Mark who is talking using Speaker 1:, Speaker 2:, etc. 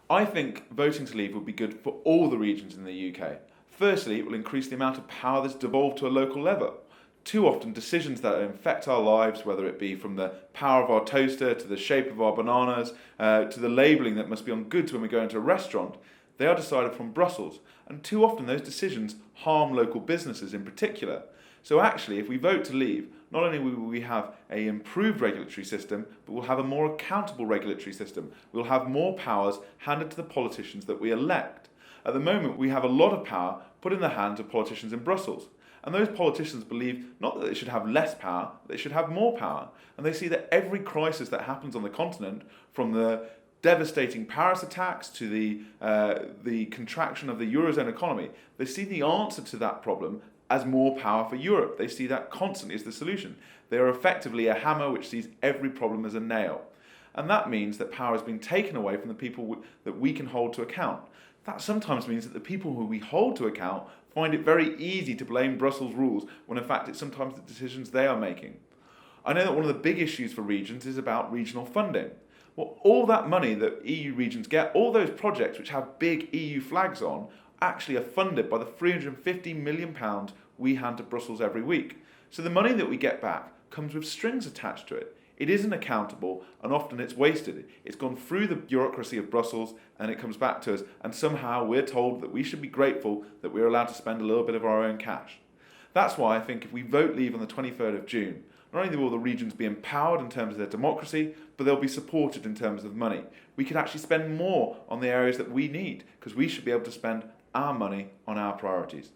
Speaker 1: I think voting to leave would be good for all the regions in the UK. Firstly, it will increase the amount of power that's devolved to a local level. Too often, decisions that affect our lives, whether it be from the power of our toaster to the shape of our bananas, to the labelling that must be on goods when we go into a restaurant, they are decided from Brussels. And too often those decisions harm local businesses in particular. So actually, if we vote to leave, not only will we have an improved regulatory system, but we'll have a more accountable regulatory system. We'll have more powers handed to the politicians that we elect. At the moment, we have a lot of power put in the hands of politicians in Brussels. And those politicians believe not that they should have less power, they should have more power. And they see that every crisis that happens on the continent, from the devastating Paris attacks to the contraction of the Eurozone economy, they see the answer to that problem as more power for Europe. They see that constantly as the solution. They are effectively a hammer which sees every problem as a nail. And that means that power is being taken away from the people that we can hold to account. That sometimes means that the people who we hold to account find it very easy to blame Brussels rules when in fact it's sometimes the decisions they are making. I know that one of the big issues for regions is about regional funding. Well, all that money that EU regions get, all those projects which have big EU flags on, actually are funded by the £350 million we hand to Brussels every week. So the money that we get back comes with strings attached to it. It isn't accountable, and often it's wasted. It's gone through the bureaucracy of Brussels and it comes back to us, and somehow we're told that we should be grateful that we're allowed to spend a little bit of our own cash. That's why I think if we vote leave on the 23rd of June, not only will the regions be empowered in terms of their democracy, but they'll be supported in terms of money. We could actually spend more on the areas that we need, because we should be able to spend our money on our priorities.